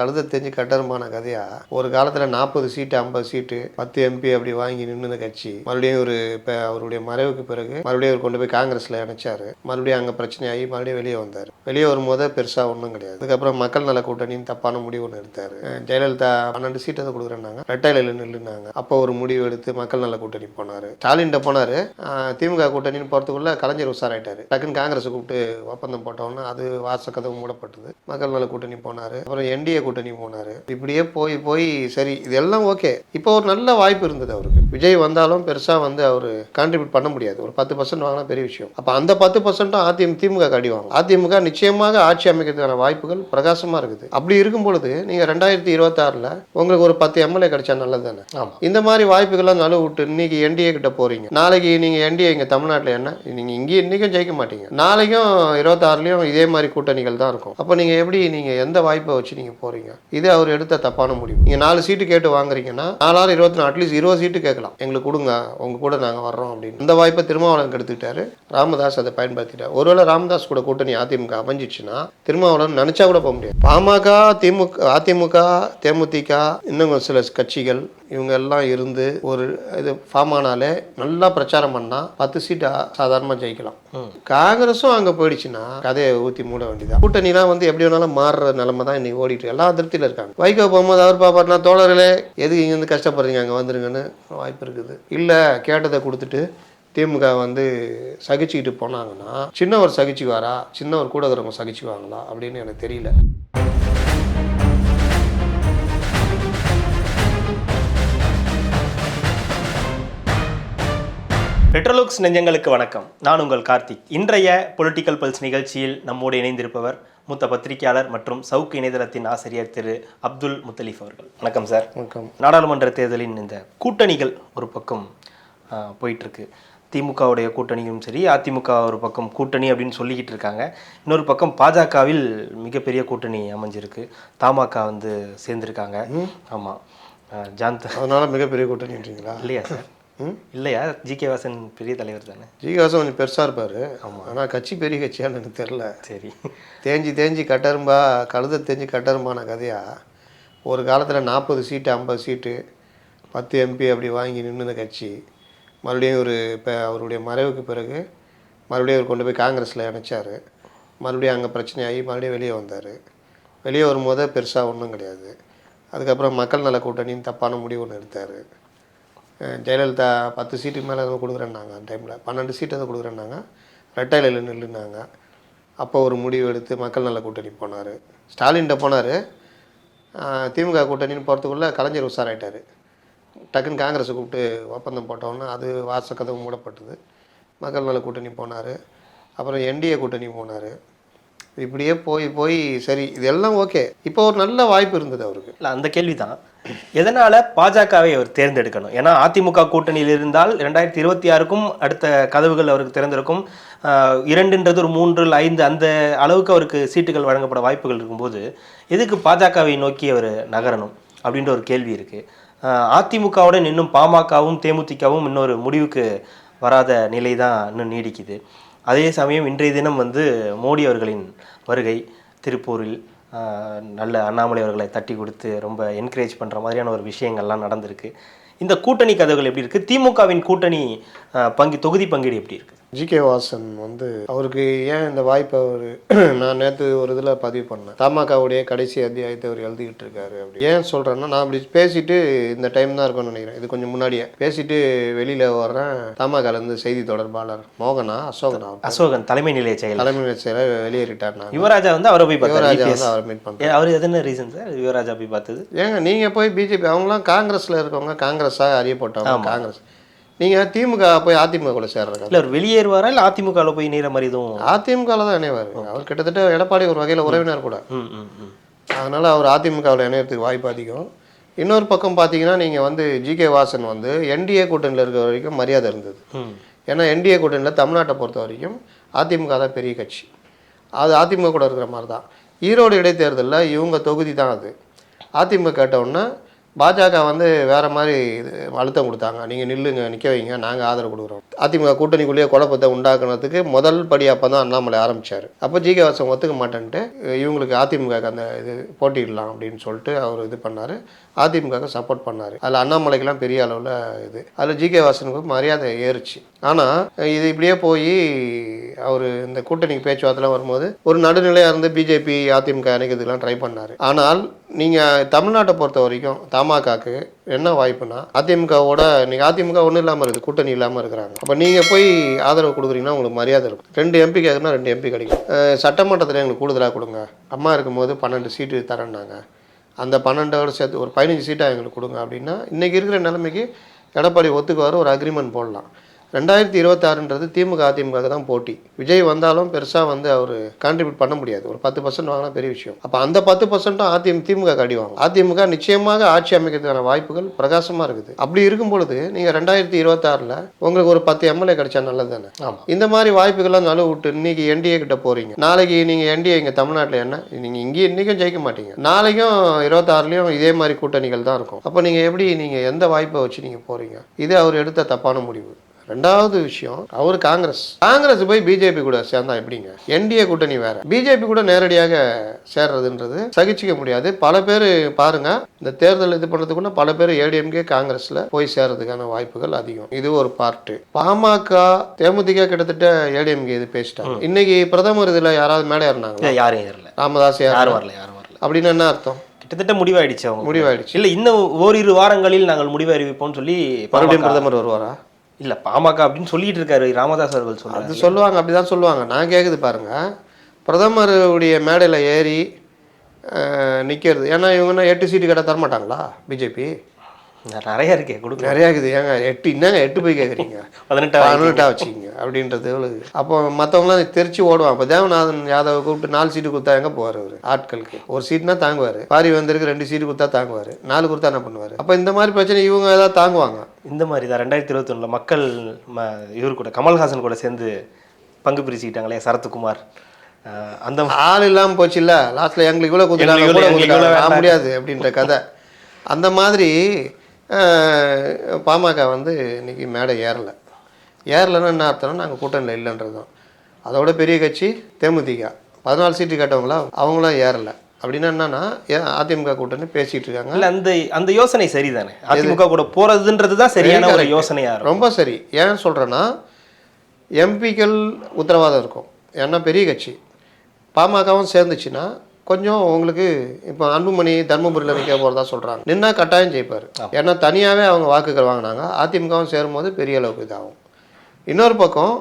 கழுத தெரிஞ்சு கட்டருமான கதையா ஒரு காலத்தில் 40 சீட்டு 50 சீட்டு 10 எம்பி அப்படி வாங்கி நின்று கட்சி மறுபடியும் ஒரு இப்போ அவருடைய மறைவுக்கு பிறகு மறுபடியும் அவர் கொண்டு போய் காங்கிரஸில் இணைச்சாரு. மறுபடியும் அங்கே பிரச்சனையாகி மறுபடியும் வெளியே வந்தார். வெளியே வரும்போது பெருசாக ஒன்றும் கிடையாது. அதுக்கப்புறம் மக்கள் நல கூட்டணின்னு தப்பான முடிவு ஒன்று எடுத்தார். ஜெயலலிதா 12 சீட்டை தான் கொடுக்குறேன்னாங்க, ரெட்டையில நில்லுனாங்க. அப்போ ஒரு முடிவு எடுத்து மக்கள் நல கூட்டணி போனார். ஸ்டாலின் போனார். திமுக கூட்டணின்னு போகிறதுக்குள்ள கலைஞர் உஷாராயிட்டார். டக்குன்னு காங்கிரஸ் கூப்பிட்டு ஒப்பந்தம் போட்டோன்னா அது வாசக்கதவு மூடப்பட்டது. மக்கள் நல கூட்டணி போனார். அப்புறம் என்டிஏ கூட்டணி போனார். இப்படியே போய் போய் சரி இதெல்லாம் ஓகே. இப்போ ஒரு நல்ல வாய்ப்பு இருந்தது அவருக்கு. விஜய் வந்தாலும் பெருசாக வந்து அவர் கான்ட்ரிபியூட் பண்ண முடியாது. ஒரு 10% வாங்கினா பெரிய விஷயம். அப்போ அந்த 10% திமுக அடி வாங்க. அதிமுக நிச்சயமாக ஆட்சி அமைக்கிறதுக்கான வாய்ப்புகள் பிரகாசமாக இருக்குது. அப்படி இருக்கும் பொழுது நீங்கள் 2026 உங்களுக்கு ஒரு 10 எம்எல்ஏ கிடைச்சா நல்லது தானே. இந்த மாதிரி வாய்ப்புகள்லாம் நழுவு விட்டு இன்னைக்கு என்டிஏ கிட்ட போறீங்க. நாளைக்கு நீங்கள் என்டிஏ இங்கே தமிழ்நாட்டில் என்ன நீங்கள் இங்கே இன்றைக்கும் ஜெயிக்க மாட்டீங்க. நாளைக்கும் 26 இதே மாதிரி கூட்டணிகள் தான் இருக்கும். அப்போ நீங்கள் எப்படி நீங்கள் எந்த வாய்ப்பை வச்சு நீங்கள் போகிறீங்க? இது அவர் எடுத்த தப்பான முடிவு. நீங்கள் 4 சீட்டு கேட்டு வாங்குறீங்கன்னா 4 24 அட்லீஸ்ட் 20 சீட்டு கேட்கலாம். எங்களுக்கு கொடுங்க, உங்கள் கூட நாங்கள் வர்றோம் அப்படின்னு. அந்த வாய்ப்பை திருமாவளவன் எடுத்துக்கிட்டாரு. ராமதாஸ் அதை பயன்படுத்திட்டார். ஒருவேளை ராமதாஸ் கூட கூட்டணி அதிமுக அமைஞ்சிச்சுன்னா திருமாவளவன் நினச்சா கூட போக முடியாது. பாமக, அதிமுக, தேமுதிக, இன்னும் சில கட்சிகள் இவங்க எல்லாம் இருந்து ஒரு இது ஃபார்ம் ஆனாலே நல்லா பிரச்சாரம் பண்ணால் 10 சீட்டை சாதாரணமாக ஜெயிக்கலாம். காங்கிரஸும் அங்கே போயிடுச்சுன்னா கதையை ஊற்றி மூட வேண்டியதான். கூட்டணிலாம் வந்து எப்படி வேணாலும் மாறுற நிலைமை தான் இன்னைக்கு ஓடிட்டு எல்லா திருப்தியில் இருக்காங்க. வைகோ போகும்போது அவர் பாப்பாருனா தோழர்களே எதுக்கு இங்கேருந்து கஷ்டப்படுறீங்க, அங்கே வந்துருங்கன்னு வாய்ப்பு இருக்குது. இல்லை கேட்டதை கொடுத்துட்டு திமுக வந்து சகிச்சுக்கிட்டு போனாங்கன்னா சின்னவர் சகிச்சுக்குவாரா, சின்னவர் கூட இருக்கிறவங்க சகிச்சுக்குவாங்களா அப்படின்னு எனக்கு தெரியல. பெட்ரோலுக்ஸ் நெஞ்சங்களுக்கு வணக்கம். நான் உங்கள் கார்த்திக். இன்றைய பொலிட்டிக்கல் பல்ஸ் நிகழ்ச்சியில் நம்மோடு இணைந்திருப்பவர் மூத்த பத்திரிகையாளர் மற்றும் சவுக்கு இணையதளத்தின் ஆசிரியர் திரு அப்துல் முத்தலீஃப் அவர்கள். வணக்கம் சார். வணக்கம். நாடாளுமன்ற தேர்தலின் இந்த கூட்டணிகள் ஒரு பக்கம் போயிட்டுருக்கு. திமுகவுடைய கூட்டணியும் சரி, அதிமுக ஒரு பக்கம் கூட்டணி அப்படின்னு சொல்லிக்கிட்டு இருக்காங்க. இன்னொரு பக்கம் பாஜகவில் மிகப்பெரிய கூட்டணி அமைஞ்சிருக்கு. தமாக வந்து சேர்ந்துருக்காங்க. ஆமாம், அதனால மிகப்பெரிய கூட்டணின்றீங்களா? இல்லையா சார்? இல்லையா, ஜிகே வாசன் பெரிய தலைவர் தானே. ஜிகே வாசன் கொஞ்சம் பெருசாக இருப்பார். ஆமாம், ஆனால் கட்சி பெரிய கட்சியான்னு எனக்கு தெரில. சரி, தேஞ்சி கட்டரும்பா கழுத தெரிஞ்சு கட்டரும்பான கதையா ஒரு காலத்தில் 40 சீட்டு 50 சீட்டு 10 எம்பி அப்படி வாங்கி நின்று கட்சி மறுபடியும் இப்போ அவருடைய மறைவுக்கு பிறகு மறுபடியும் அவர் கொண்டு போய் காங்கிரஸில் இணைச்சார். மறுபடியும் அங்கே பிரச்சனையாகி மறுபடியும் வெளியே வந்தார். வெளியே வரும்போதே பெருசாக ஒன்றும் கிடையாது. அதுக்கப்புறம் மக்கள் நல கூட்டணின்னு தப்பான முடிவு ஒன்று எடுத்தார். ஜெயலலிதா 10 சீட்டுக்கு மேலே எதுவும் கொடுக்குறேன்னாங்க. அந்த டைமில் 12 சீட்டு எதுவும் கொடுக்குறேன்னாங்க, ரெட்டையில நில்லுனாங்க. அப்போ ஒரு முடிவு எடுத்து மக்கள் நல கூட்டணி போனார். ஸ்டாலின் போனார். திமுக கூட்டணின்னு போகிறதுக்குள்ளே கலைஞர் உஷாராயிட்டார். டக்குன்னு காங்கிரஸை கூப்பிட்டு ஒப்பந்தம் போட்டோன்னா அது வாசக்கதவு மூடப்பட்டது. மக்கள் நல கூட்டணி போனார். அப்புறம் என்டிஏ கூட்டணி போனார். இப்படியே போய் போய் சரி இதெல்லாம் ஓகே. இப்போ ஒரு நல்ல வாய்ப்பு இருந்தது அவருக்கு. இல்லை, அந்த கேள்வி தான் எதனால் பாஜகவை அவர் தேர்ந்தெடுக்கணும்? ஏன்னா அதிமுக கூட்டணியில் இருந்தால் 2026க்கும் அடுத்த கதவுகள் அவருக்கு திறந்திருக்கும். 2ன்றது ஒரு 3 5 அந்த அளவுக்கு அவருக்கு சீட்டுகள் வழங்கப்பட வாய்ப்புகள் இருக்கும்போது எதுக்கு பாஜகவை நோக்கி அவர் நகரணும் அப்படின்ற ஒரு கேள்வி இருக்குது. அதிமுகவுடன் இன்னும் பாமகவும் தேமுதிகவும் இன்னொரு முடிவுக்கு வராத நிலை தான் இன்னும் நீடிக்குது. அதே சமயம் இன்றைய தினம் வந்து மோடி அவர்களின் வருகை திருப்பூரில் நல்ல அண்ணாமலை அவர்களை தட்டி கொடுத்து ரொம்ப என்கரேஜ் பண்ணுற மாதிரியான ஒரு விஷயங்கள்லாம் நடந்திருக்கு. இந்த கூட்டணி கதவுகள் எப்படி இருக்குது? திமுகவின் கூட்டணி தொகுதி பங்கீடு எப்படி இருக்குது? ஜிகே வாசன் வந்து அவருக்கு ஏன் இந்த வாய்ப்பை நான் நேற்று ஒரு இதில் பதிவு பண்ணேன். தமாகவுடைய கடைசி அத்தியாயத்தை அவர் எழுதிக்கிட்டு இருக்காரு. அப்படி ஏன் சொல்கிறேன்னா, நான் அப்படி பேசிட்டு இந்த டைம் தான் இருக்கும்னு நினைக்கிறேன். இது கொஞ்சம் முன்னாடியே பேசிட்டு வெளியில் வர்றேன். தமாகலேருந்து செய்தி தொடர்பாளர் அசோகன் தலைமை நிலைய செயலர் வெளியேறிட்டார். யுவராஜா வந்து அவரை போய் அவரை மீட் பண்ணேன். அவர் எதுன்னு ரீசன் சார் யுவராஜா போய் பார்த்தது? ஏங்க நீங்கள் போய் பிஜேபி அவங்களாம் காங்கிரஸில் இருக்கவங்க, காங்கிரஸாக அறியப்பட்டவங்க. காங்கிரஸ் நீங்கள் திமுக போய் அதிமுக கூட சேர்றாங்க. இல்லை, அவர் வெளியேறுவாரா இல்லை அதிமுகவில் போய் நீர மாதிரி எதுவும்? அதிமுகவில் தான் இணைவார். அவர் கிட்டத்தட்ட எடப்பாடி ஒரு வகையில் உறவினர் கூட. அதனால் அவர் அதிமுகவில் இணையறதுக்கு வாய்ப்பு அதிகம். இன்னொரு பக்கம் பார்த்தீங்கன்னா நீங்கள் வந்து ஜிகே வாசன் வந்து என்டிஏ கூட்டணியில் இருக்கிற வரைக்கும் மரியாதை இருந்தது. ஏன்னா என்டிஏ கூட்டணியில் தமிழ்நாட்டை பொறுத்த வரைக்கும் அதிமுக தான் பெரிய கட்சி. அது அதிமுக கூட இருக்கிற மாதிரி தான். ஈரோடு இடைத்தேர்தலில் இவங்க தொகுதி தான் அது. அதிமுக கேட்டவுடனே பாஜக வந்து வேற மாதிரி அழுத்தம் கொடுத்தாங்க. நீங்கள் நில்லுங்க, நிற்க வைங்க, நாங்கள் ஆதரவு கொடுக்குறோம். அதிமுக கூட்டணிக்குள்ளேயே குழப்பத்தை உண்டாக்குனதுக்கு முதல் படி அப்போ தான் அண்ணாமலை ஆரம்பித்தார். அப்போ ஜி.கே. வாசன் ஒத்துக்க மாட்டேன்ட்டு இவங்களுக்கு அதிமுக அந்த இது போட்டியிடலாம் அப்படின்னு சொல்லிட்டு அவர் இது பண்ணார். அதிமுக சப்போர்ட் பண்ணார். அதில் அண்ணாமலைக்கெல்லாம் பெரிய அளவில் இது, அதில் ஜி.கே. வாசனுக்கு மரியாதை ஏறுச்சு. ஆனால் இது இப்படியே போய் அவர் இந்த கூட்டணிக்கு பேச்சுவார்த்தைலாம் வரும்போது ஒரு நடுநிலையாக இருந்து பிஜேபி அதிமுக இணைக்கிறதுக்கெல்லாம் ட்ரை பண்ணார். ஆனால் நீங்கள் தமிழ்நாட்டை பொறுத்த வரைக்கும் தமாகாக்கு என்ன வாய்ப்புனா அதிமுகவோட நீங்கள் அதிமுக ஒன்றும் இல்லாமல் இருக்குது, கூட்டணி இல்லாமல் இருக்கிறாங்க. அப்போ நீங்கள் போய் ஆதரவு கொடுக்குறீங்கன்னா உங்களுக்கு மரியாதை இருக்கும். 2 எம்பி கேட்குறா 2 எம்பி கிடைக்கும். சட்டமன்றத்தில் எங்களுக்கு கூடுதலாக கொடுங்க, அம்மா இருக்கும்போது 12 சீட்டு தரேன்னாங்க, அந்த 12ஓடு சேர்த்து ஒரு 15 சீட்டாக எங்களுக்கு கொடுங்க அப்படின்னா இன்றைக்கி இருக்கிற நிலைமைக்கு எடப்பாடி ஒத்துக்குவார், ஒரு அக்ரிமெண்ட் போடலாம். 2026ன்றது திமுக அதிமுக தான் போட்டி. விஜய் வந்தாலும் பெருசாக வந்து அவர் கான்ட்ரிபியூட் பண்ண முடியாது. ஒரு 10% வாங்கினா பெரிய விஷயம். அப்போ அந்த 10% திமுக அடிவாங்க. அதிமுக நிச்சயமாக ஆட்சி அமைக்கிறதுக்கான வாய்ப்புகள் பிரகாசமாக இருக்குது. அப்படி இருக்கும் பொழுது நீங்கள் 2026ல் உங்களுக்கு ஒரு 10 எம்எல்ஏ கிடைச்சா நல்லது தானே. ஆமாம், இந்த மாதிரி வாய்ப்புகள்லாம் நழுவு விட்டு இன்னைக்கு என்டிஏ கிட்ட போகிறீங்க. நாளைக்கு நீங்கள் என்டிஏ இங்கே தமிழ்நாட்டில் என்ன நீங்கள் இங்கே இன்றைக்கும் ஜெயிக்க மாட்டீங்க, நாளைக்கும் 26லையும் இதே மாதிரி கூட்டணிகள் தான் இருக்கும். அப்போ நீங்கள் எப்படி நீங்கள் எந்த வாய்ப்பை வச்சு நீங்கள் போகிறீங்க? இது அவர் எடுத்த தப்பான முடிவு. 2வது விஷயம், அவர் காங்கிரஸ் போய் பிஜேபி கூட சேர்ந்தா எப்படிங்க? என்டிஏ கூட்டணி வேற, பிஜேபி கூட நேரடியாக சேர்றதுன்றது சகிச்சிக்க முடியாது. பல பேர் பாருங்க, இந்த தேர்தல் இது பண்ணுறதுக்குள்ள பல பேர் ஏடிஎம்கே காங்கிரஸ்ல போய் சேர்றதுக்கான வாய்ப்புகள் அதிகம். இது ஒரு பார்ட்டு. பாமக தேமுதிக கிட்டத்தட்ட ஏடிஎம்கே இது பேசிட்டாங்க. இன்னைக்கு பிரதமர் இதுல யாராவது மேலே ஏறினாங்க? யாரும் ஏறல. ராமதாஸ் யாரும் வரல. அப்படின்னு என்ன அர்த்தம்? கிட்டத்தட்ட முடிவாயிடுச்சு. இல்ல இன்னும் ஓரிரு வாரங்களில் நாங்கள் முடிவு அறிவிப்போம் சொல்லி மறுபடியும் பிரதமர் வருவாரா? இல்லை, பாமக அப்படின்னு சொல்லிட்டு இருக்காரு ராமதாஸ் அவர்கள் சொல்றாரு. அது சொல்லுவாங்க, அப்படிதான் சொல்லுவாங்க. நான் கேட்குது பாருங்க, பிரதமருடைய மேடையில் ஏறி நிற்கிறது. ஏன்னா இவங்கன்னா 8 சீட்டு கேட்டால் தரமாட்டாங்களா பிஜேபி? நிறையா இருக்கே, கொடுக்க நிறையா இருக்குது. ஏங்க 8 என்னங்க 8 போய் கேட்குறீங்க? 18 வச்சுக்கிங்க அப்படின்றது எவ்வளவு? அப்போ மற்றவங்களாம் தெரிச்சு ஓடுவாங்க. இப்போ தேவநாதன் யாதவ் கூப்பிட்டு 4 சீட்டு கொடுத்தா எங்கே போவார்? அவர் ஆட்களுக்கு ஒரு சீட்னா தாங்குவார். பாரி வந்திருக்கு 2 சீட்டு கொடுத்தா தாங்குவார், 4 கொடுத்தா என்ன பண்ணுவார்? அப்போ இந்த மாதிரி பிரச்சனை இவங்க ஏதாவது தாங்குவாங்க. இந்த மாதிரி தான் 2021 மக்கள் இவர் கூட கமல்ஹாசன் கூட சேர்ந்து பங்கு பிரிச்சுக்கிட்டாங்களே சரத்குமார், அந்த ஆள் இல்லாமல் போச்சு இல்லை, லாஸ்ட்டில் எங்களுக்கு இவ்வளோ கொடுத்துட்டாங்க முடியாது அப்படின்ற கதை. அந்த மாதிரி பாமக வந்து இன்றைக்கி மேடை ஏறலைன்னா என்ன அர்த்தம்னா நாங்கள் கூட்டணியில் இல்லைன்றது தான். அதோட பெரிய கட்சி தேமுதிக 14 சீட்டு கேட்டவங்களா, அவங்களாம் ஏறலை. அப்படின்னா என்னன்னா அதிமுக கூட்டணி பேசிகிட்டு இருக்காங்க. இல்லை, அந்த யோசனை சரிதானே, அதிமுக கூட போகிறதுன்றது தான் சரியான ஒரு யோசனையாக ரொம்ப சரி. ஏன் சொல்கிறேன்னா எம்பிக்கள் உத்தரவாதம் இருக்கும். ஏன்னா பெரிய கட்சி பாமகவும் சேர்ந்துச்சுன்னா கொஞ்சம் உங்களுக்கு இப்போ அன்புமணி தர்மபுரியில் நிற்க போகிறதா சொல்கிறாங்க. நின்னா கட்டாயம் ஜெயிப்பார். ஏன்னா தனியாகவே அவங்க வாக்குகள் வாங்கினாங்க. அதிமுகவும் சேரும்போது பெரிய அளவுக்கு இதாகும். இன்னொரு பக்கம்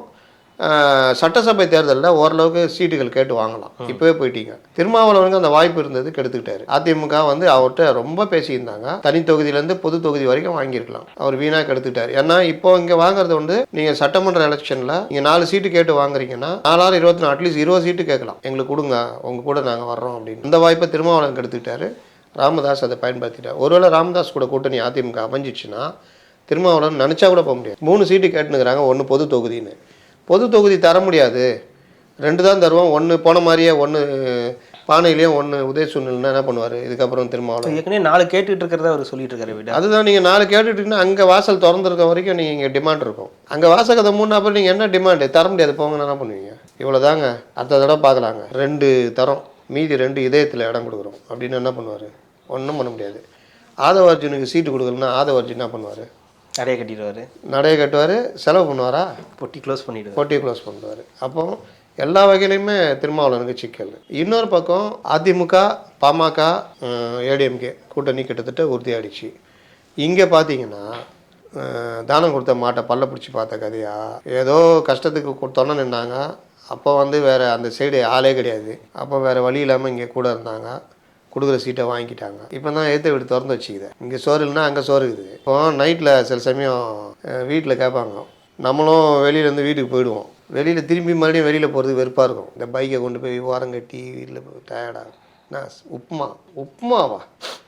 சட்டசபை தேர்தலில் ஓரளவுக்கு சீட்டுகள் கேட்டு வாங்கலாம். இப்போவே போயிட்டீங்க. திருமாவளவனுக்கு அந்த வாய்ப்பு இருந்தது, கெடுத்துக்கிட்டாரு. அதிமுக வந்து அவர்கிட்ட ரொம்ப பேசியிருந்தாங்க. தனி தொகுதியிலேருந்து பொது தொகுதி வரைக்கும் வாங்கியிருக்கலாம், அவர் வீணாக கெடுத்துக்கிட்டாரு. ஏன்னா இப்போ இங்கே வாங்குறது வந்து நீங்கள் சட்டமன்ற எலெக்ஷனில் நீங்கள் 4 சீட்டு கேட்டு வாங்குறீங்கன்னா 4 24 அட்லீஸ்ட் 20 சீட்டு கேட்கலாம், எங்களுக்கு கொடுங்க, உங்கள் கூட நாங்கள் வர்றோம் அப்படின்னு. இந்த வாய்ப்பை திருமாவளவன் கெடுத்துக்கிட்டாரு. ராமதாஸ் அதை பயன்படுத்திட்டார். ஒருவேளை ராமதாஸ் கூட கூட்டணி அதிமுக அமைஞ்சிச்சுன்னா திருமாவளவன் நினச்சா கூட போக முடியாது. 3 சீட்டு கேட்டுனுக்குறாங்க, 1 பொது தொகுதின்னு. பொது தொகுதி தர முடியாது, 2 தான் தருவோம். 1 போன மாதிரியே 1 பானையிலேயும் 1 உதயசூழ்நிலைன்னா என்ன பண்ணுவார்? இதுக்கப்புறம் திருமாவளவன் ஏற்கனவே 4 கேட்டுட்டு இருக்கிறதா அவர் சொல்லிட்டு இருக்காரு. வீடு அதுதான், நீங்கள் 4 கேட்டுட்டீங்கன்னா அங்கே வாசல் திறந்துருக்க வரைக்கும் நீங்கள் இங்கே டிமாண்ட் இருக்கும். அங்கே வாசகத்தை 3 அப்புறம் நீங்கள் என்ன டிமாண்டு? தர முடியாது, போங்கன்னு என்ன பண்ணுவீங்க? இவ்வளோ தாங்க, அடுத்த தடவை பார்க்கலாங்க, 2 தரோம், மீதி 2 இதயத்தில் இடம் கொடுக்குறோம் அப்படின்னு என்ன பண்ணுவார்? ஒன்றும் பண்ண முடியாது. ஆதவ அர்ஜுனுக்கு சீட்டு கொடுக்கலன்னா ஆதவ அர்ஜுன் என்ன பண்ணுவார்? நடைய கட்டுவார். செலவு பண்ணுவாரா? பொட்டி க்ளோஸ் பண்ணுவார். அப்போ எல்லா வகையிலையுமே திருமாவளவனுக்கு சிக்கல். இன்னொரு பக்கம் அதிமுக பாமக ஏடிஎம்கே கூட்டணி கிட்டத்தட்ட உறுதியாகிடுச்சு. இங்கே பார்த்தீங்கன்னா தானம் கொடுத்த மாட்டை பல்ல பிடிச்சி பார்த்த கதையா, ஏதோ கஷ்டத்துக்கு கொடுத்தோன்னு நின்னாங்க. அப்போ வந்து வேறு அந்த சைடு ஆளே கிடையாது. அப்போ வேறு வழி இல்லாமல் இங்கே கூட இருந்தாங்க, கொடுக்குற சீட்டை வாங்கிட்டாங்க. இப்போ தான் ஏற்ற வீடு திறந்து வச்சுக்குது. இங்கே சோறு இல்லைன்னா அங்கே சோறு இருக்குது. இப்போ நைட்டில் சில சமயம் வீட்டில் கேட்பாங்க, நம்மளும் வெளியிலேருந்து வீட்டுக்கு போயிடுவோம். வெளியில் திரும்பி மறுபடியும் வெளியில் போகிறதுக்கு வெறுப்பாக இருக்கும். இந்த பைக்கை கொண்டு போய் ஓரம் கட்டி வீட்டில் போய் டயர்டாக உப்புமாவா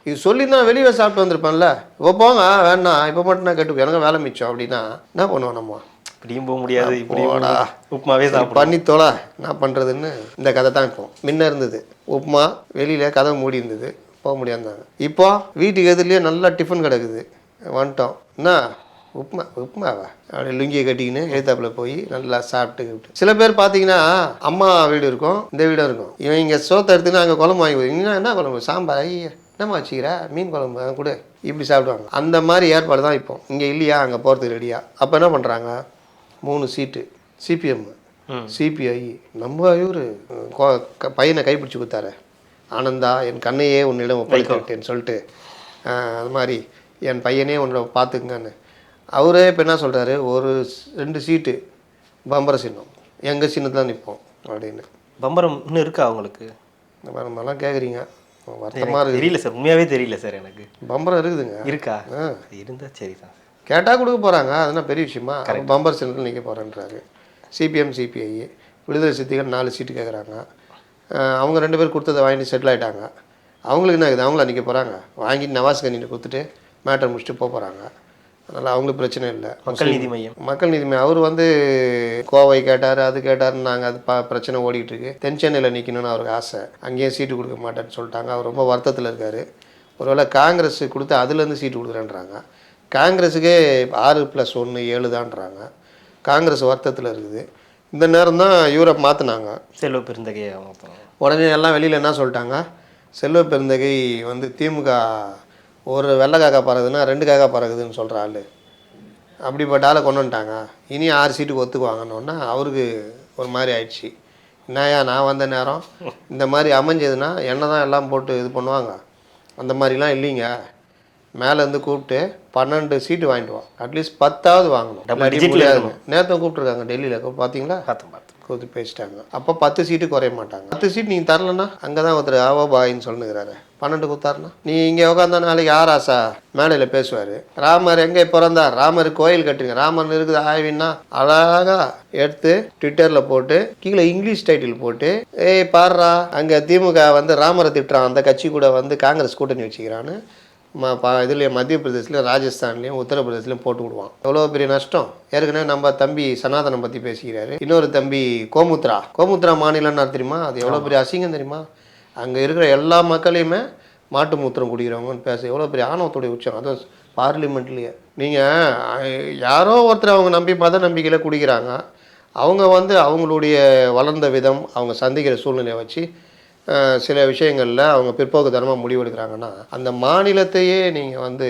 இது சொல்லி தான் வெளியே சாப்பிட்டு வந்திருப்பேன்ல, இப்போ போங்க வேணாம், இப்போ மட்டும் நான் கேட்டு எனக்கு வேலை மிச்சம் அப்படின்னா என்ன பண்ணுவோம்? நம்ம இப்படியும் போக முடியாது, இப்படியோடா உப்புமாவே பண்ணித்தோல என்ன பண்ணுறதுன்னு இந்த கதை தான். இப்போ முன்ன இருந்தது உப்புமா, வெளியில் கதவை மூடி இருந்தது, போக முடியாதுனாங்க. இப்போ வீட்டுக்கு எதிரிலேயே நல்லா டிஃபன் கிடக்குது, வந்துட்டோம். என்ன உப்புமாவா அப்படி லுங்கியை கட்டிக்கின்னு எழுத்தாப்பில் போய் நல்லா சாப்பிட்டு. சில பேர் பார்த்தீங்கன்னா அம்மா வீடு இருக்கும், இந்த வீடும் இருக்கும். இவன் இங்கே சோத்தை எடுத்துன்னு அங்கே குழம்பு வாங்கி கொடுங்க. என்ன குழம்பு? சாம்பார். ஐயா என்னம்மா வச்சுக்கிறா? மீன் குழம்பு கூட இப்படி சாப்பிடுவாங்க. அந்த மாதிரி ஏற்பாடு தான் இப்போ. இங்கே இல்லையா, அங்கே போகிறதுக்கு ரெடியா. அப்போ என்ன பண்ணுறாங்க, 3 சீட்டு சிபிஎம், சிபிஐ. நம்ம இவர் பையனை கைப்பிடிச்சி கொடுத்தாரு, ஆனந்தா என் கண்ணையே உன்னிடம் ஒப்படைத்துட்டேன்னு சொல்லிட்டு, அது மாதிரி என் பையனே உன்னை பார்த்துக்குங்கன்னு. அவரே இப்போ என்ன சொல்கிறாரு, ஒரு 2 சீட்டு பம்பர சின்னம், எங்கள் சின்னத்தில் நிற்போம் அப்படின்னு. பம்பரம் இன்னும் இருக்கா அவங்களுக்கு? இந்த மாதிரி நம்மலாம் கேட்குறீங்க, வருத்தமாக இருக்குது. தெரியல சார், உண்மையாகவே தெரியல சார் எனக்கு. பம்பரம் இருக்குதுங்க. இருக்கா? இருந்தால் சரி தான். கேட்டால் கொடுக்க போகிறாங்க, அதுனா பெரிய விஷயமா? பம்பர் சின்னத்தில் நிற்க போகிறேன்றாரு. சிபிஎம் சிபிஐ விடுதலை சிறுத்தைகள் 4 சீட்டு கேட்குறாங்க. அவங்க 2 பேர் கொடுத்ததை வாங்கிட்டு செட்டில் ஆகிட்டாங்க. அவங்களுக்கு என்ன ஆகுது, அவங்கள நிற்க போகிறாங்க. வாங்கிட்டு நவாஸ் கனியை கொடுத்துட்டு மேட்டர் முடிச்சுட்டு போகிறாங்க. அதனால் அவங்களுக்கு பிரச்சனை இல்லை. மக்கள் நீதி மையம், மக்கள் நீதி மையம் அவர் வந்து கோவை கேட்டார், அது கேட்டார்னு நாங்கள் அது பிரச்சனை ஓடிக்கிட்டு இருக்கு. தென் சென்னையில் நிற்கணும்னு அவருக்கு ஆசை, அங்கேயும் சீட்டு கொடுக்க மாட்டேன்னு சொல்லிட்டாங்க. அவர் ரொம்ப வருத்தத்தில் இருக்கார். ஒருவேளை காங்கிரஸ் கொடுத்து அதுலேருந்து சீட்டு கொடுக்குறேன்றாங்க. காங்கிரஸுக்கே 6+1 7 தான்றாங்க. காங்கிரஸ் வருத்தத்தில் இருக்குது. இந்த நேரம் தான் இவரை மாற்றினாங்க, செல்வ பெருந்தகையை. உடனே எல்லாம் வெளியில் என்ன சொல்லிட்டாங்க, செல்வ பெருந்தகை வந்து திமுக ஒரு வெள்ளை காக்கா பறகுதுன்னா 2 காக்கா பறகுதுன்னு சொல்கிற ஆள், அப்படிப்பட்ட ஆளை கொண்டு வந்துட்டாங்க. இனி 6 சீட்டுக்கு ஒத்துக்குவாங்கன்னொன்னா அவருக்கு ஒரு மாதிரி ஆயிடுச்சு. என்னையா நான் வந்த நேரம் இந்த மாதிரி அமைஞ்சதுன்னா என்ன தான் எல்லாம் போட்டு இது பண்ணுவாங்க, அந்த மாதிரிலாம் இல்லைங்க. மேலேருந்து கூப்பிட்டு 12 சீட்டு வாங்கிட்டு வா, அட்லீஸ்ட் 10ஆவது வாங்கணும். நேற்று கூப்பிட்ருக்காங்க டெல்லியில், பார்த்தீங்களா? கூத்து பேசிட்டாங்க. அப்போ 10 சீட்டு குறைய மாட்டாங்க. 10 சீட் நீங்கள் தரலன்னா அங்கே தான் ஒருத்தர் ஆவோ பாயின்னு சொல்லுங்கிறாரு. 12 கொடுத்தாருன்னா நீ இங்கே உட்காந்தா நாளைக்கு ஆராசா மேடையில் பேசுவார். ராமர் எங்கே பிறந்தார், ராமர் கோயில் கட்டுங்க, ராமர் இருக்குது ஆய்வின்னா அழகாக எடுத்து ட்விட்டரில் போட்டு கீழே இங்கிலீஷ் டைட்டில் போட்டு, ஏய் பாடுறா அங்கே திமுக வந்து ராமரை திட்டுறான், அந்த கட்சி கூட வந்து காங்கிரஸ் கூட்டணி வச்சுக்கிறான்னு இதுலேயும் மத்திய பிரதேசலையும் ராஜஸ்தான்லேயும் உத்தரப்பிரதேசலையும் போட்டு விடுவான். எவ்வளோ பெரிய நஷ்டம். ஏற்கனவே நம்ம தம்பி சனாதனம் பற்றி பேசிக்கிறாரு. இன்னொரு தம்பி கோமுத்ரா மாநிலம்னா தெரியுமா, அது எவ்வளோ பெரிய அசிங்கம் தெரியுமா? அங்கே இருக்கிற எல்லா மக்களையுமே மாட்டு மூத்திரம் குடிக்கிறவங்கன்னு பேச எவ்வளோ பெரிய ஆணவத்துடைய உச்சம். அதுவும் பார்லிமெண்ட்லேயே. நீங்கள் யாரோ ஒருத்தர் அவங்க மத நம்பிக்கையில் குடிக்கிறாங்க, அவங்க வந்து அவங்களுடைய வளர்ந்த விதம், அவங்க சந்திக்கிற சூழ்நிலையை வச்சு சில விஷயங்களில் அவங்க பிற்போக்குத்தனமாக முடிவெடுக்கிறாங்கன்னா, அந்த மாநிலத்தையே நீங்கள் வந்து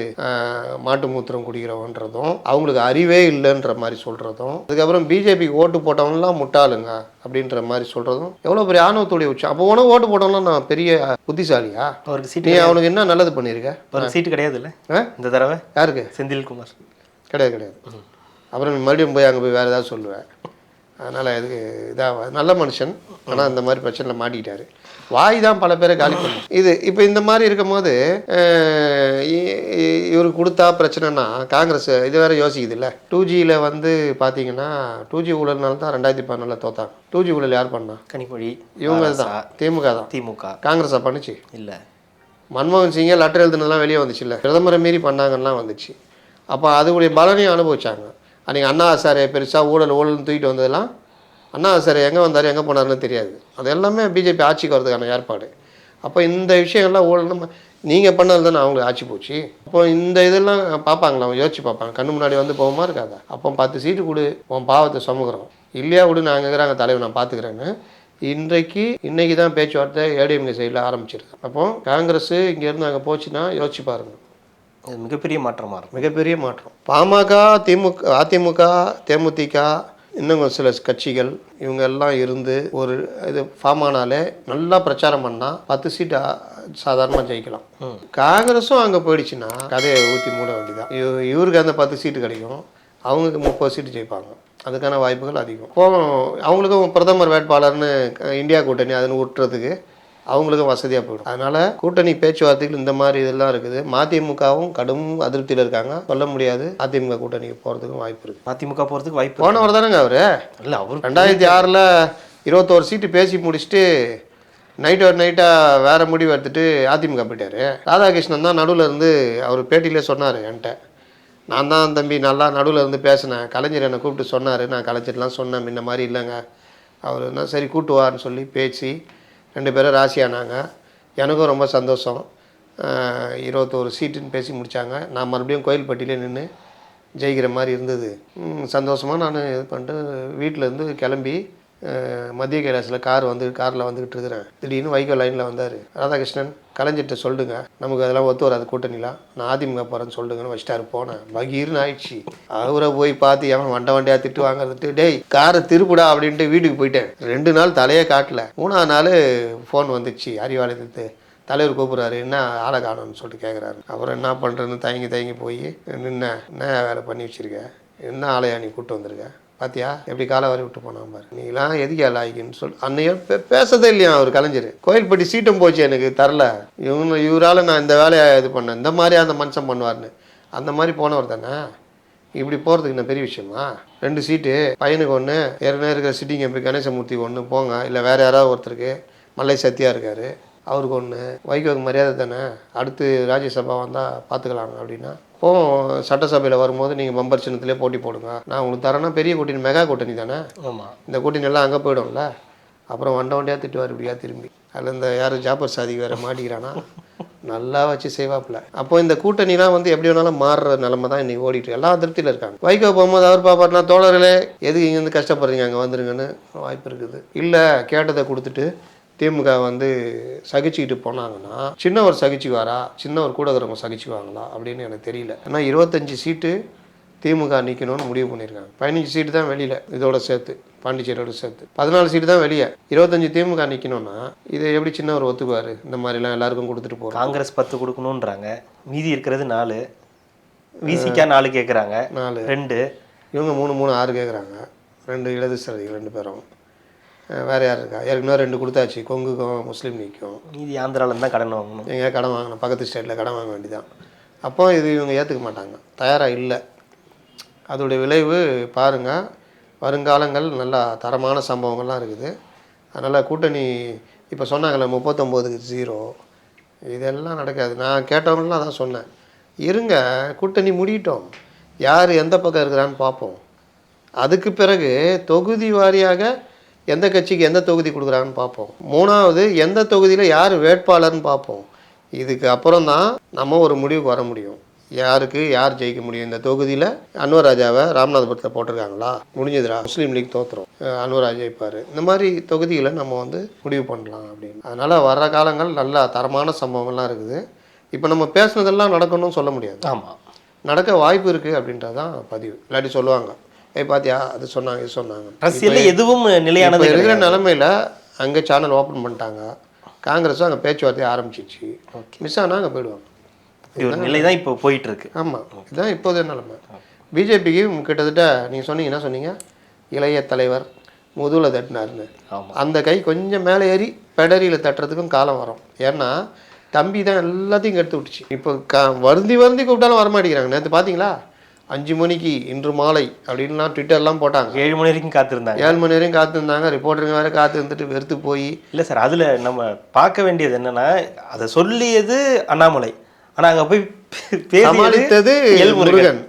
மாட்டு மூத்திரம் குடிக்கிறவன்றதும் அவங்களுக்கு அறிவே இல்லைன்ற மாதிரி சொல்கிறதும், அதுக்கப்புறம் பிஜேபிக்கு ஓட்டு போட்டவங்களாம் முட்டாளுங்க அப்படின்ற மாதிரி சொல்கிறதும் எவ்வளோ பெரிய ஆணவத்துடைய உச்சம். அப்போ உனக்கு ஓட்டு போட்டவங்களாம் நான் பெரிய புத்திசாலியா? அவருக்கு சீட்டு, நீ அவனுக்கு என்ன நல்லது பண்ணியிருக்க? ஒரு சீட்டு கிடையாது இல்லை இந்த தடவை. யாருக்கு? செந்தில்குமார் கிடையாது. அப்புறம் மறுபடியும் போய் அங்கே போய் வேறு ஏதாவது சொல்லுவேன். அதனால் இதுக்கு இதாக நல்ல மனுஷன், ஆனால் இந்த மாதிரி பிரச்சனையில் மாட்டிக்கிட்டாரு. வாய் தான் பல பேரை காலி பண்ணும். இது இப்போ இந்த மாதிரி இருக்கும்போது இவருக்கு கொடுத்தா பிரச்சனைனா காங்கிரஸ் இது வேற யோசிக்குது இல்லை. 2Gயில் வந்து பார்த்தீங்கன்னா 2G ஊழல்னால தான் 2014 தோத்தாங்க. 2G ஊழல் யார் பண்ணா? கனிமொழி. இவங்க தான், திமுக. காங்கிரஸா பண்ணிச்சு இல்லை. மன்மோகன் சிங்கே லெட்டர் எழுதுனதுலாம் வெளியே வந்துச்சு இல்லை, பிரதமரை மீறி பண்ணாங்கலாம் வந்துச்சு. அப்போ அதுடைய பலனையும் அனுபவிச்சாங்க. அன்றைக்கி அண்ணா ஹசாரே பெருசாக ஊழல்னு தூக்கிட்டு வந்ததெல்லாம், அண்ணா ஹசாரே எங்கே வந்தார் எங்கே போனார்னு தெரியாது. அது எல்லாமே பிஜேபி ஆட்சிக்கு வரதுக்கான ஏற்பாடு. அப்போ இந்த விஷயங்கள்லாம் ஊழல் நீங்கள் பண்ணது தானே அவங்களுக்கு ஆட்சி போச்சு. அப்போ இந்த இதெல்லாம் பார்ப்பாங்களா, அவங்க யோசிச்சு பார்ப்பாங்க. கண்ணு முன்னாடி வந்து போகுமா இருக்காதா? அப்போ 10 சீட்டு கொடு, உன் பாவத்தை சுமக்கிறோம், இல்லையா விடு, நாங்கள் இருக்கிறாங்க தலைவர், நான் பார்த்துக்கிறேன்னு இன்னைக்கு தான் பேச்சுவார்த்தை ஏடிஎம்கே சைடில் ஆரம்பிச்சிருக்கு. அப்போ காங்கிரஸ் இங்கேருந்து அங்கே போச்சுன்னா யோசிச்சு பாருங்கள், மிகப்பெரிய மாற்றமாக இருக்கும். மிகப்பெரிய மாற்றம். பாமக, அதிமுக, தேமுதிக, இன்னும் சில கட்சிகள் இவங்க எல்லாம் இருந்து ஒரு இது ஃபார்ம் ஆனாலே நல்லா பிரச்சாரம் பண்ணால் 10 சீட்டு சாதாரணமாக ஜெயிக்கலாம். காங்கிரஸும் அங்கே போயிடுச்சுன்னா கதையை ஊற்றி மூட வேண்டியதான். இவருக்கு அந்த 10 சீட்டு கிடைக்கும், அவங்களுக்கு 30 சீட்டு ஜெயிப்பாங்க. அதுக்கான வாய்ப்புகள் அதிகம். இப்போ அவங்களுக்கும் பிரதமர் வேட்பாளர்னு இந்தியா கூட்டணி அதுன்னு விட்டுறதுக்கு அவங்களுக்கும் வசதியாக போயிடும். அதனால் கூட்டணி பேச்சுவார்த்தைகள் இந்த மாதிரி இதெல்லாம் இருக்குது. மதிமுகவும் கடும் அதிருப்தியில் இருக்காங்க, சொல்ல முடியாது. அதிமுக கூட்டணிக்கு போகிறதுக்கும் வாய்ப்பு இருக்குது. அதிமுக போகிறதுக்கு வாய்ப்பு. போனவர் தானேங்க அவர். இல்லை, அவர் 2006 21 சீட்டு பேசி முடிச்சுட்டு நைட்டாக வேறு முடிவு எடுத்துட்டு அதிமுக போயிட்டார். ராதாகிருஷ்ணன் தான் நடுவில் இருந்து அவர் பேட்டியிலே சொன்னார் என்கிட்ட, நான் தான் தம்பி நல்லா நடுவில் இருந்து பேசினேன், கலைஞர் என்னை கூப்பிட்டு சொன்னார், நான் கலைஞர்லாம் சொன்னேன், இந்த மாதிரி இல்லைங்க அவர் என்ன சரி கூட்டுவார்னு சொல்லி பேசி 2 பேரும் ராசியானாங்க. எனக்கும் ரொம்ப சந்தோஷம். 21 சீட்டுன்னு பேசி முடித்தாங்க. நான் மறுபடியும் கோயில்பட்டியிலே நின்று ஜெயிக்கிற மாதிரி இருந்தது. சந்தோஷமாக நான் இது பண்ணிட்டு வீட்டிலேருந்து கிளம்பி மத்திய கைலாசில் காரில் வந்துக்கிட்டு இருக்கிறேன். திடீர்னு வைகோ லைனில் வந்தார். ராதாகிருஷ்ணன் கலைஞர்கிட்ட சொல்லுங்க, நமக்கு அதெல்லாம் ஒத்து வராது கூட்டணிலாம், நான் அதிமுக போகிறேன்னு சொல்லுங்கன்னு வச்சிட்டாரு. போனேன், பகீர்னு ஆயிடுச்சு. அவரை போய் பார்த்து எவன் வண்டியாக திட்டு வாங்குறதுட்டு, டேய் காரை திருப்புடா அப்படின்ட்டு வீட்டுக்கு போயிட்டேன். 2 நாள் தலையே காட்டல. 3ஆவது நாள் ஃபோன் வந்துச்சு, அறிவாலயத்து தலைவர் கூப்பிட்றாரு, என்ன ஆளை காணோன்னு சொல்லிட்டு கேட்குறாரு. அப்புறம் என்ன பண்ணுறதுன்னு தயங்கி போய் என்ன வேலை பண்ணி வச்சுருக்க, என்ன ஆளையா நீ கூப்பிட்டு வந்திருக்க, பாத்தியா எப்படி காலை வரி விட்டு போனான் பாரு, நீலாம் எதுக்கு ஆளாகின்னு சொல்லி அன்னைய பேசதே இல்லையா அவர் கலைஞர். கோயில்பட்டி சீட்டும் போச்சு எனக்கு தரல, இவரால் நான் இந்த வேலையை இது பண்ணேன், இந்த மாதிரி அந்த மனுஷன் பண்ணுவார்னு. அந்த மாதிரி போனவர் தானே. இப்படி போகிறதுக்கு என்ன பெரிய விஷயமா? 2 சீட்டு பையனுக்கு ஒன்று, ஏற்கனவே இருக்கிற சிட்டிங் எம்பி கணேசமூர்த்தி ஒன்று போங்க, இல்லை வேறு யாராவது ஒருத்தருக்கு மல்லை சத்தியா இருக்கார் அவருக்கு ஒன்று, வைகோக்கு மரியாதை தானே, அடுத்து ராஜ்யசபா வந்தால் பார்த்துக்கலாங்க அப்படின்னா. சட்டசபையில் வரும்போது நீங்கள் பம்பர் சின்னத்திலே போட்டி போடுங்க, நான் உங்களுக்கு தரேன்னா பெரிய கூட்டணி, மெகா கூட்டணி தானே. ஆமாம், இந்த கூட்டணி எல்லாம் அங்கே போய்டும்ல. அப்புறம் வண்டியாக திட்டுவார் இப்படியா திரும்பி. அதில் இந்த யார் ஜாபர் சாதிக்கு வேறு மாட்டிக்கிறானா, நல்லா வச்சு செய்வாப்பில். அப்போ இந்த கூட்டணிலாம் எப்படி வேணாலும் மாறுற நிலமை தான் இன்றைக்கி ஓடிட்டு எல்லா திருப்தியில் இருக்காங்க. வைகோ போகும்போது அவர் பார்ப்பாருனா, தோழர்களே எதுக்கு இங்கேருந்து கஷ்டப்படுறீங்க, அங்கே வந்துருங்கன்னு வாய்ப்பு இருக்குது. இல்லை கேட்டதை கொடுத்துட்டு திமுக சகிச்சுக்கிட்டு போனாங்கன்னா சின்னவர் சகிச்சுவாரா, சின்னவர் கூட இருக்கிறவங்க சகிச்சுவாங்களா அப்படின்னு எனக்கு தெரியல. ஏன்னா 25 சீட்டு திமுக நிற்கணும்னு முடிவு பண்ணியிருக்காங்க. 15 சீட்டு தான் வெளியில், இதோட சேர்த்து பாண்டிச்சேரியோட சேர்த்து 14 சீட்டு தான் வெளியே. 25 திமுக நிற்கணும்னா இதை எப்படி சின்னவர் ஒத்துக்குவார்? இந்த மாதிரிலாம் எல்லாருக்கும் கொடுத்துட்டு போகிறோம். காங்கிரஸ் 10 கொடுக்கணுன்றாங்க, மீதி இருக்கிறது 4, விசிகா 4 கேட்குறாங்க, 2 இவங்க 3 6 கேட்குறாங்க, 2 இடதுசாரிகள் 2 பேரும். வேறு யார் இருக்கா? ஏற்கனவே 2 கொடுத்தாச்சு, கொங்குக்கும் முஸ்லீம் லீக்கும். இது ஆந்திராவில் தான் கடன் வாங்கணும், எங்கேயா கடன் வாங்கணும், பக்கத்து ஸ்டேட்டில் கடன் வாங்க வேண்டியதான். அப்போ இது இவங்க ஏற்றுக்க மாட்டாங்க, தயாராக இல்லை. அதோடைய விளைவு பாருங்கள், வருங்காலங்கள் நல்லா தரமான சம்பவங்கள்லாம் இருக்குது. அதனால் கூட்டணி இப்போ சொன்னாங்கள்ல 39-0 இதெல்லாம் நடக்காது. நான் கேட்டவங்களாம் அதான் சொன்னேன், இருங்க கூட்டணி முடியட்டும், யார் எந்த பக்கம் இருக்கிறான்னு பார்ப்போம். அதுக்கு பிறகு தொகுதி வாரியாக எந்த கட்சிக்கு எந்த தொகுதி கொடுக்குறாங்கன்னு பார்ப்போம். 3வது எந்த தொகுதியில் யார் வேட்பாளர்னு பார்ப்போம். இதுக்கு அப்புறம் தான் நம்ம ஒரு முடிவுக்கு வர முடியும், யாருக்கு யார் ஜெயிக்க முடியும். இந்த தொகுதியில் அன்வர் ராஜாவை ராமநாதபுரத்தில் போட்டிருக்காங்களா, முடிஞ்சதுரா, முஸ்லீம் லீக் தோற்றுரும், அன்வர் ராஜா ஜெயிப்பார். இந்த மாதிரி தொகுதிகளை நம்ம முடிவு பண்ணலாம் அப்படின்னு. அதனால் வர்ற காலங்கள் நல்ல தரமான சம்பவங்கள்லாம் இருக்குது. இப்போ நம்ம பேசுனதெல்லாம் நடக்கணும்னு சொல்ல முடியாது. ஆமாம், நடக்க வாய்ப்பு இருக்குது அப்படின்றதான் பதிவு. இல்லாட்டி சொல்லுவாங்க, பாத்தியா அது சொன்னாங்க இது சொன்னாங்க. அரசியல் எதுவும் நிலையானது இருக்கிற நிலைமையில் அங்கே சேனல் ஓப்பன் பண்ணிட்டாங்க, காங்கிரஸும் அங்கே பேச்சுவார்த்தையை ஆரம்பிச்சிச்சு, மிஸ் ஆனால் அங்கே போயிடுவாங்க. ஒரு நிலை தான் இப்போ போயிட்டு இருக்கு. ஆமாம், இதுதான் இப்போதைய நிலைமை. பிஜேபிக்கு கிட்டத்தட்ட நீங்கள் சொன்னீங்க, என்ன சொன்னீங்க, இளைய தலைவர் முதுகில் தட்டினார்னு. அந்த கை கொஞ்சம் மேலே ஏறி பெடரியில் தட்டுறதுக்கும் காலம் வரும். ஏன்னா தம்பி தான் எல்லாத்தையும் கெடுத்து விட்டுச்சு. இப்போ வருந்தி கூப்பிட்டாலும் வரமாட்டேங்கிறாங்க. நேற்று பார்த்தீங்களா, 5 மணிக்கு இன்று மாலை அப்படின்லாம் ட்விட்டர்லாம் போட்டாங்க. 7 மணி வரைக்கும் காத்திருந்தாங்க. 7 மணி வரைக்கும் காத்திருந்தாங்க. ரிப்போர்ட்டருங்க வேறு காத்து இருந்துட்டு வெறுத்து போய். இல்லை சார், அதில் நம்ம பார்க்க வேண்டியது என்னென்னா, அதை சொல்லியது அண்ணாமலை, ஆனால் அங்கே போய் சமாளித்தது முருகன்.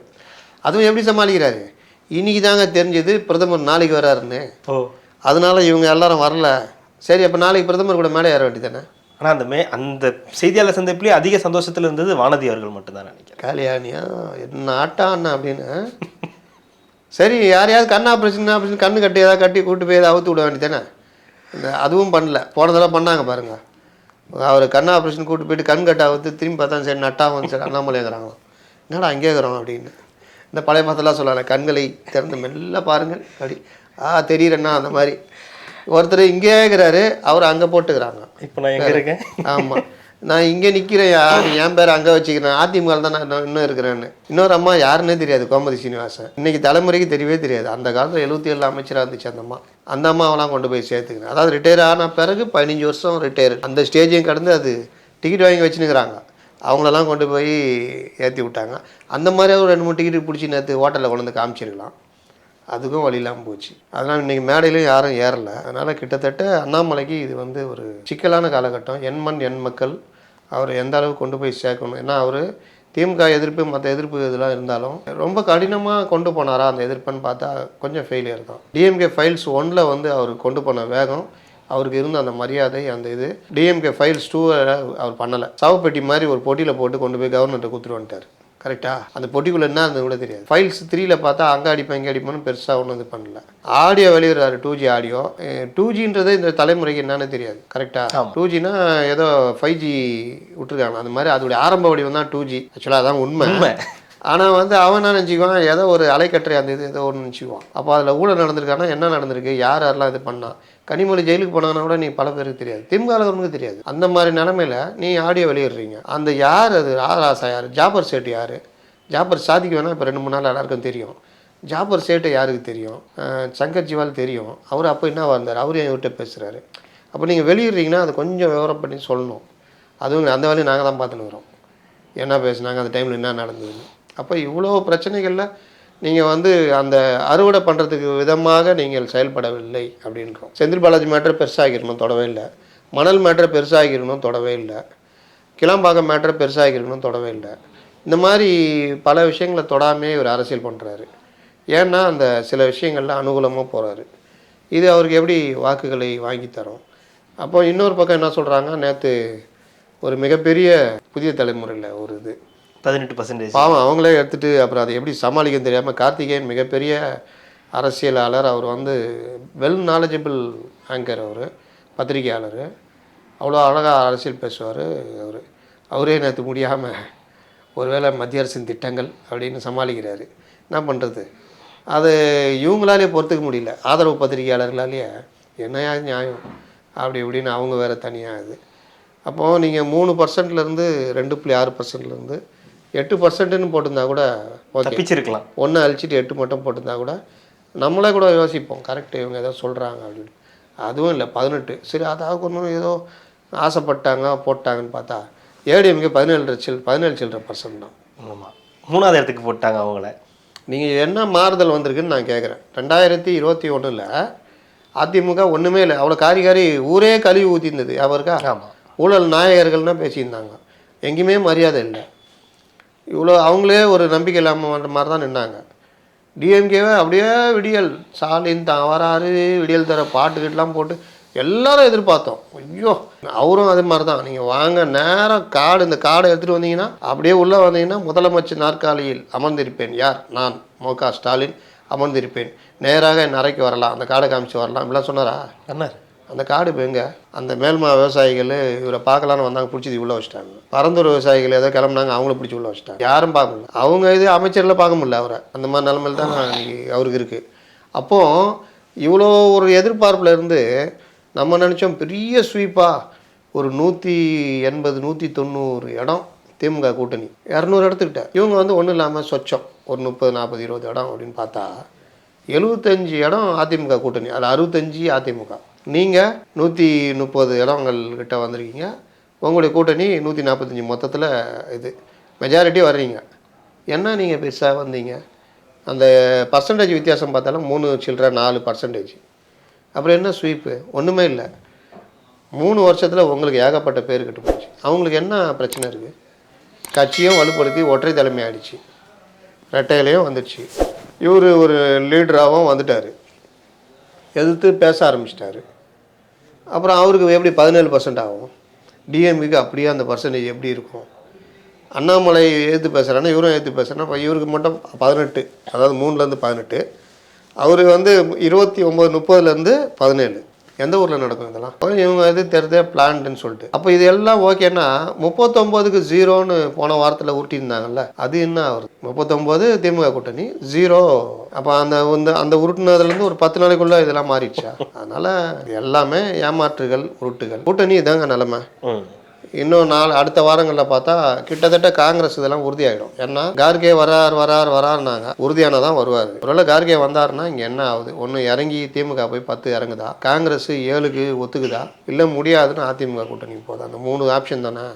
அதுவும் எப்படி சமாளிக்கிறாரு, இன்னைக்கு தாங்க தெரிஞ்சது பிரதமர் நாளைக்கு வராருன்னு. அதனால இவங்க எல்லாரும் வரல, சரி அப்போ நாளைக்கு பிரதமர் கூட மேலே ஏற வேண்டியதானே. ஆனால் அந்த செய்தியாளர் சந்திப்புலேயே அதிக சந்தோஷத்தில் இருந்தது வானதி அவர்கள் மட்டும்தான் நினைக்கிறேன். காலியானியா என்ன ஆட்டா அண்ணா அப்படின்னு. சரி யாரையாவது கண் ஆப்ரேஷன் கண்ணு கட்டி ஏதாவது கட்டி கூட்டு போய் ஏதாவது அவுத்து விட வேண்டியதானே. அதுவும் பண்ணல. போனதெல்லாம் பண்ணாங்க பாருங்க, அவர் கண் ஆப்ரேஷன் கூட்டு போயிட்டு கண் கட்டா அவுத்து திரும்பி பார்த்தா சரி நட்டாவும் சரி அண்ணாமலைங்கிறாங்க. என்னடா அங்கே இருக்கிறோம் அப்படின்னு. இந்த பழைய பார்த்தெல்லாம் சொல்லலை, கண்களை திறந்து மெல்ல பாருங்கள் அப்படி தெரியுறேன்னா அந்த மாதிரி. ஒருத்தர் இங்கே இருக்கிறாரு, அவர் அங்கே போட்டுக்கிறாங்க. இப்போ நான் எங்கே இருக்கேன்? ஆமாம், நான் இங்கே நிற்கிறேன், என் பேர் அங்கே வச்சுக்கிறேன், அதிமுக தான் நான் இன்னும் இருக்கிறேன்னு. இன்னொரு அம்மா யாருன்னே தெரியாது, கோமதி சீனிவாசன். இன்னைக்கு தலைமுறைக்கு தெரியவே தெரியாது. அந்த காலத்தில் 77 அமைச்சராக இருந்துச்சு அந்த அம்மா. அந்த அம்மாவெல்லாம் கொண்டு போய் சேர்த்துக்கிறேன். அதாவது ரிட்டையர் ஆன பிறகு 15 வருஷம் ரிட்டையர், அந்த ஸ்டேஜையும் கடந்து அது டிக்கெட் வாங்கி வச்சுன்னுக்கிறாங்க. அவங்களெல்லாம் கொண்டு போய் ஏற்றி விட்டாங்க. அந்த மாதிரி ஒரு 2-3 டிக்கெட்டு பிடிச்சி நேற்று ஹோட்டலில் கொண்டு வந்து காமிச்சிருக்கலாம், அதுக்கும் வழி இல்லாமல் போச்சு. அதனால் இன்றைக்கி மேடையிலும் யாரும் ஏறலை. அதனால் கிட்டத்தட்ட அண்ணாமலைக்கு இது ஒரு சிக்கலான காலகட்டம். எண் மக்கள் அவர் எந்த அளவுக்கு கொண்டு போய் சேர்க்கணும். ஏன்னா அவர் திமுக எதிர்ப்பு மற்ற எதிர்ப்பு இதெல்லாம் இருந்தாலும் ரொம்ப கடினமாக கொண்டு போனாரா அந்த எதிர்ப்புன்னு பார்த்தா கொஞ்சம் ஃபெயிலியர் தான். டிஎம்கே ஃபைல்ஸ் 1 அவர் கொண்டு போன வேகம் அவருக்கு இருந்த அந்த மரியாதை அந்த இது டிஎம்கே ஃபைல்ஸ் 2 அவர் பண்ணலை. சவப்பெட்டி மாதிரி ஒரு பொட்டியில் போட்டு கொண்டு போய் கவர்னர்கிட்ட கொடுத்துட்டு வந்துட்டார். கரெக்டாக அந்த பொட்டிக்குள்ளே என்ன இருந்தது கூட தெரியாது. ஃபைல்ஸ் 3ல் பார்த்தா அங்கே அடிப்பேன் இங்கே அடிப்பேன்னு பெருசாக ஒன்றும் இது பண்ணல. Audio வெளியிடுறாரு 2G audio. 2Gன்றது இந்த தலைமுறைக்கு என்னன்னு தெரியாது. கரெக்டாக 2Gனா ஏதோ 5G விட்டுருக்காங்க அந்த மாதிரி. அதோடைய ஆரம்ப வடிவம் தான் 2G. ஆக்சுவலாக அதான் உண்மை. ஆனால் அவன் என்ன நினச்சிக்குவான், ஏதோ ஒரு அலைக்கற்றை அந்த இது ஏதோ ஒன்று நினச்சிக்குவான். அப்போ அதில் ஊழல் நடந்திருக்கானா, என்ன நடந்திருக்கு, யாரெல்லாம் இது பண்ணான். கனிமொழி ஜெயிலுக்கு போனாங்கன்னா கூட நீ பல பேருக்கு தெரியாது, திமுகவுக்கு தெரியாது. அந்த மாதிரி நிலமையில நீ ஆடியோ வெளியிடுறீங்க. அந்த யார் அது ராசா யார், ஜாபர் சேட்டு யார், ஜாபர் சாதிக்கு வேணால் இப்போ 2-3 நாள் எல்லாருக்கும் தெரியும். ஜாபர் சேட்டு யாருக்கு தெரியும், சங்கர் ஜிவால் தெரியும். அவர் அப்போ என்ன வந்தார், அவரும் இவர்கிட்ட பேசுகிறாரு. அப்போ நீங்கள் வெளியிடுறீங்கன்னா அது கொஞ்சம் விவரம் பண்ணி சொல்லணும். அதுவும் அந்த வேலையை நாங்கள் தான் பார்த்துன்னு வரோம், என்ன பேசுனாங்க அந்த டைமில் என்ன நடந்ததுன்னு. அப்போ இவ்வளோ பிரச்சனைகளில் நீங்கள் அந்த அறுவடை பண்ணுறதுக்கு விதமாக நீங்கள் செயல்படவில்லை அப்படின்றோம். செந்தில் பாலாஜி மேட்டரை பெருசாகிடணும் தொடவே இல்லை, மணல் மேட்டரை பெருசாகிடணும் தொடவே இல்லை, கிளம்பாக்கம் மேட்டரை பெருசாகிடணும் தொடவே இல்லை. இந்த மாதிரி பல விஷயங்களை தொடாமே இவர் அரசியல் பண்ணுறாரு. ஏன்னா அந்த சில விஷயங்களில் அனுகூலமாக போகிறாரு. இது அவருக்கு எப்படி வாக்குகளை வாங்கி தரும். அப்போ இன்னொரு பக்கம் என்ன சொல்கிறாங்க, நேற்று ஒரு மிகப்பெரிய புதிய தலைமுறையில் ஒரு இது 18% பாவம் அவங்களே எடுத்துகிட்டு அப்புறம் அதை எப்படி சமாளிக்கன்னு தெரியாமல் கார்த்திகேயன் மிகப்பெரிய அரசியலாளர். அவர் வெல் நாலேஜபிள் ஆங்கர், அவர் பத்திரிகையாளர், அவ்வளோ அழகாக அரசியல் பேசுவார். அவரே நேற்று முடியாமல் ஒருவேளை மத்திய அரசின் திட்டங்கள் அப்படின்னு சமாளிக்கிறாரு. என்ன பண்ணுறது, அது இவங்களாலே பொறுத்துக்க முடியல, ஆதரவு பத்திரிகையாளர்களாலேயே. என்னையா நியாயம் அப்படி இப்படின்னு அவங்க வேறு தனியாக இது. அப்போது நீங்கள் 3%லேருந்து 2.6%லேருந்து 8%ன்னு போட்டிருந்தா கூட ஓகே, தப்பிச்சிருக்கலாம். ஒன்று அழிச்சிட்டு 8 மட்டும் போட்டிருந்தா கூட நம்மளே கூட யோசிப்போம், கரெக்டு இவங்க ஏதோ சொல்கிறாங்க அப்படின்னு. அதுவும் இல்லை 18. சரி அதாவது ஒன்றும் ஏதோ ஆசைப்பட்டாங்க போட்டாங்கன்னு பார்த்தா ஏடிஎம்கே 17% தான். ஆமாம், 3வது இடத்துக்கு போட்டாங்க அவங்கள. நீங்கள் என்ன மாறுதல் வந்திருக்குன்னு நான் கேட்குறேன். 2021 அதிமுக ஒன்றுமே இல்லை, அவ்வளோ காரி ஊரே கழுவி ஊற்றிருந்தது. அவருக்கா ஆமாம், ஊழல் நாயகர்கள்னால் பேசியிருந்தாங்க, எங்கேயுமே மரியாதை இல்லை. இவ்வளோ அவங்களே ஒரு நம்பிக்கை இல்லாமல் பண்ணுற மாதிரி தான் நின்னாங்க. டிஎம்கேவை அப்படியே விடியல் ஸ்டாலின் தான் வராரு, விடியல் தர பாட்டுக்கிட்டலாம் போட்டு எல்லாரும் எதிர்பார்த்தோம். ஐயோ அவரும் அதே மாதிரி தான். நீங்கள் வாங்க நேரம் இந்த கார்டை எடுத்துகிட்டு வந்தீங்கன்னா அப்படியே உள்ளே வந்தீங்கன்னா முதலமைச்சர் நாற்காலியில் அமர்ந்திருப்பேன், யார், நான் மு.க. ஸ்டாலின் அமர்ந்திருப்பேன், நேராக என் அறைக்கு வரலாம், அந்த கார்டை காமிச்சு வரலாம் இப்படிலாம் சொன்னாரா? சொன்னார். அந்த கார்டு இப்போ எங்கே? அந்த மேல்மா விவசாயிகள் இவரை பார்க்கலான்னு வந்தாங்க, பிடிச்சி உள்ளே வச்சுட்டாங்க. பரந்தூர் விவசாயிகள் ஏதோ கிளம்புனாங்க, அவங்கள பிடிச்சி உள்ளே வச்சுட்டாங்க. யாரும் பார்க்க முடியல, அவங்க இது அமைச்சரில் பார்க்க முடியல அவரை. அந்த மாதிரி நிலமையில் தான் அவருக்கு இருக்குது. அப்போது இவ்வளோ ஒரு எதிர்பார்ப்பில் இருந்து நம்ம நினச்சோம் பெரிய ஸ்வீப்பாக ஒரு 180 190 இடம் திமுக கூட்டணி 200 இடத்துக்கிட்ட. இவங்க ஒன்றும் இல்லாமல் சொச்சம் ஒரு 30 40 20 இடம் அப்படின்னு பார்த்தா 75 இடம் அதிமுக கூட்டணி, அதில் 65 அதிமுக. நீங்கள் 130 இடங்கள்கிட்ட வந்திருக்கீங்க, உங்களுடைய கூட்டணி 145 மொத்தத்தில் இது மெஜாரிட்டி வர்றீங்க. என்ன நீங்கள் பெருசாக வந்தீங்க? அந்த பர்சன்டேஜ் வித்தியாசம் பார்த்தாலும் 3 சில்லற 4%. அப்புறம் என்ன ஸ்வீப்பு? ஒன்றுமே இல்லை. 3 வருஷத்தில் உங்களுக்கு ஏகப்பட்ட பேர் கிட்ட போச்சு. அவங்களுக்கு என்ன பிரச்சனை இருக்குது? கட்சியும் வலுப்படுத்தி ஒற்றை தலைமை ஆகிடுச்சு, ரெட்டையிலையும் வந்துடுச்சு. இவர் ஒரு லீடராகவும் வந்துட்டார், எதிர்த்து பேச ஆரம்பிச்சிட்டாரு. அப்புறம் அவருக்கு எப்படி 17% ஆகும்? டிஎம்கேக்கு அப்படியே அந்த பர்சன்டேஜ் எப்படி இருக்கும்? அண்ணாமலை எதிர்த்து பேசுகிறான்னா இவரும் எதிர்த்து பேசுகிறேன்னா இப்போ இவருக்கு மட்டும் 18, அதாவது 3லேருந்து 18. அவர் 29 30லேருந்து 17. எந்த ஊரில் நடக்கும் இதெல்லாம்? இவங்க தெரிதே பிளான்டுன்னு சொல்லிட்டு. அப்போ இது எல்லாம் ஓகேன்னா 39க்கு 0ன்னு போன வாரத்தில் உருட்டியிருந்தாங்கல்ல, அது என்ன ஆகுது? 39 திமுக கூட்டணி 0. அப்போ அந்த உருட்டுனதுலேருந்து ஒரு 10 நாளைக்குள்ளே இதெல்லாம் மாறிடுச்சா? அதனால் எல்லாமே ஏமாற்றுகள், உருட்டுகள். கூட்டணி இதாங்க நிலமை. இன்னும் அடுத்த வாரங்களில் பார்த்தா கிட்டத்தட்ட காங்கிரஸ் இதெல்லாம் உறுதியாகிடும். ஏன்னா கார்கே வராருனாங்க, உறுதியானதான் வருவார். ஒருவேளை கார்கே வந்தாருன்னா இங்கே என்ன ஆகுது? ஒன்று இறங்கி திமுக போய் 10 இறங்குதா, காங்கிரஸ் 7க்கு ஒத்துக்குதா, இல்லை முடியாதுன்னு அதிமுக கூட்டணிக்கு போகுது. அந்த 3 ஆப்ஷன் தானே.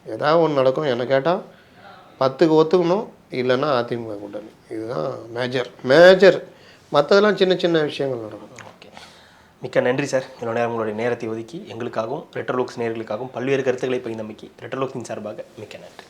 ஏதாவது ஒன்று நடக்கும். என்ன கேட்டால் 10க்கு ஒத்துக்கணும், இல்லைன்னா அதிமுக கூட்டணி. இதுதான் மேஜர். மற்றதெல்லாம் சின்ன சின்ன விஷயங்கள் நடக்கும். மிக்க நன்றி சார். இவ்வளோ நேரம் உங்களுடைய நேரத்தை ஒதுக்கி எங்களுக்காகவும் ரெட்ரோலுக்ஸ் நேயர்களுக்காகவும் பல்வேறு கருத்துக்களை பகிர்ந்தமைக்கு ரெட்ரோலுக்ஸின் சார்பாக மிக்க நன்றி.